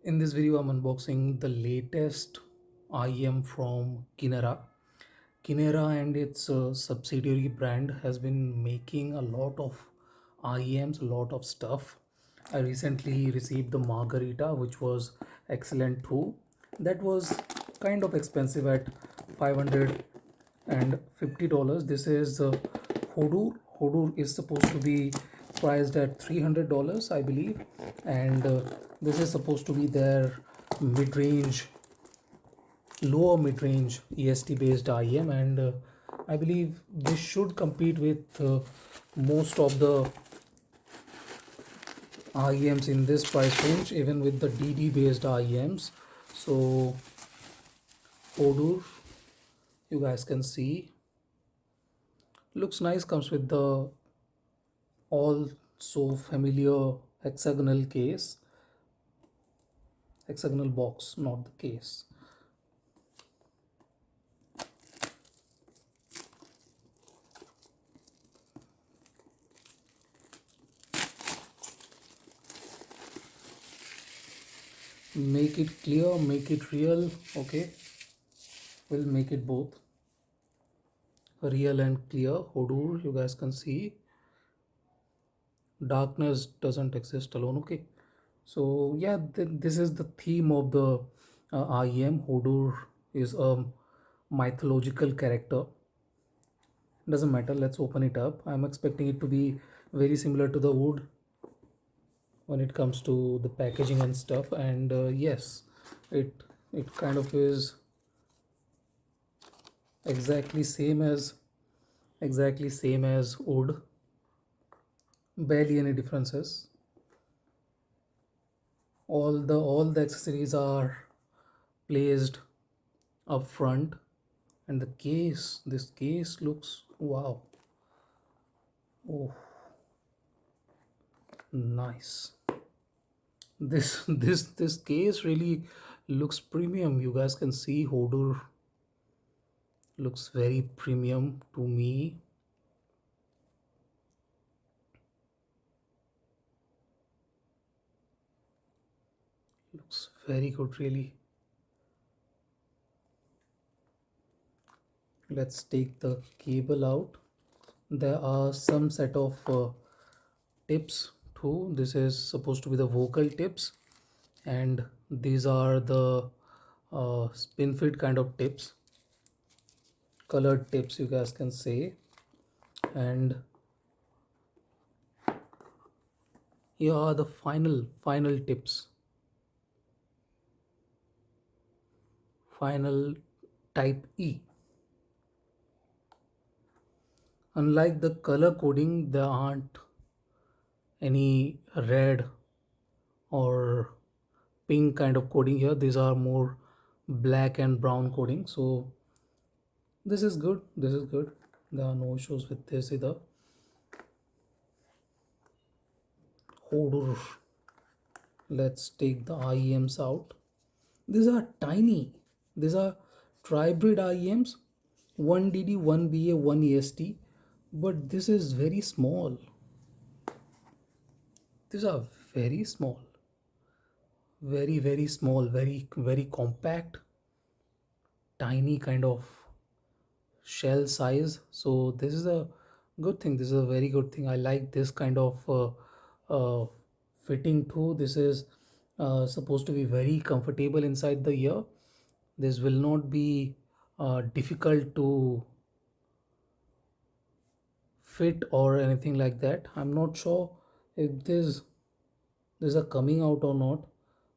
In this video, I'm unboxing the latest IEM from Kinera. Kinera and its subsidiary brand has been making a lot of IEMs, a lot of stuff. I recently received the Margarita, which was excellent too. That was kind of expensive at $550. This is Hodur. Hodur is supposed to be priced at $300, I believe, and this is supposed to be their mid-range, lower mid-range EST based IEM, and I believe this should compete with most of the IEMs in this price range, even with the DD based IEMs. So Hodur, you guys can see, looks nice, comes with the all so familiar hexagonal case, hexagonal box, not the case. Make it clear, make it real. Okay, we'll make it both real and clear. Hodur, you guys can see, darkness doesn't exist alone. Okay, so yeah, this is the theme of the IEM. Hodur is a mythological character. Doesn't matter, let's open it up. I'm expecting it to be very similar to the wood when it comes to the packaging and stuff, and yes, it it kind of is exactly same as wood. Barely any differences. All the accessories are placed up front, and the case, this case looks wow. Oh, nice. This case really looks premium. You guys can see Hodur looks very premium to me. Looks very good, really. Let's take the cable out. There are some set of tips too. This is supposed to be the vocal tips, and these are the spin fit kind of tips, colored tips, you guys can say. And here are the final tips, final type E. Unlike the color coding, there aren't any red or pink kind of coding here. These are more black and brown coding. So this is good. This is good. There are no issues with this either. Hodur. Let's take the IEMs out. These are tiny. These are tribrid IEMs, 1 DD, 1 BA, 1 EST. But this is very small. These are very small. Very small. Very compact. Tiny kind of shell size. So this is a good thing. This is a very good thing. I like this kind of fitting too. This is supposed to be very comfortable inside the ear. This will not be difficult to fit or anything like that. I'm not sure if these are coming out or not.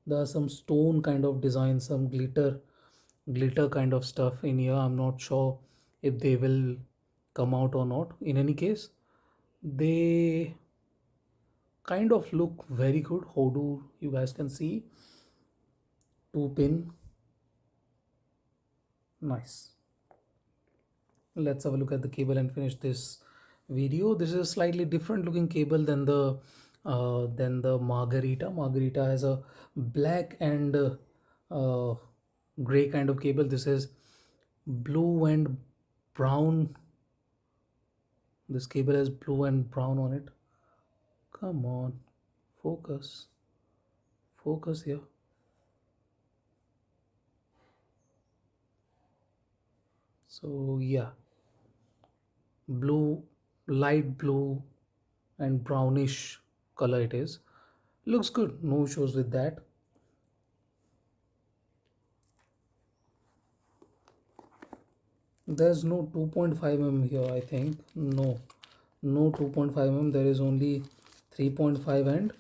There are some stone kind of design, some glitter kind of stuff in here. I'm not sure if they will come out or not. In any case, they kind of look very good. Hodur, you guys can see, 2 pin, nice. Let's have a look at the cable and finish this video. This is a slightly different looking cable than the Margarita. Margarita has a black and uh, gray kind of cable. This is blue and brown. This cable has blue and brown on it. Come on, focus, focus here. So yeah, blue, light blue and brownish color it is. Looks good, no issues with that. There's no 2.5 mm here, I think. No, no 2.5 mm. There is only 3.5 and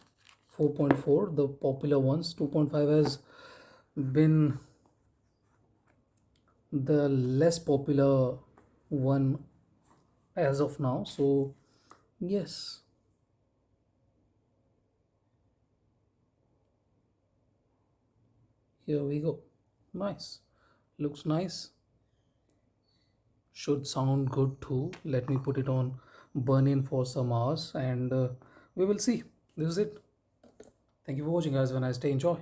4.4, the popular ones. 2.5 has been the less popular one as of now. So, yes, here we go. Nice. Looks nice. Should sound good too. Let me put it on burn in for some hours and we will see. This is it. Thank you for watching, guys. When I stay, enjoy.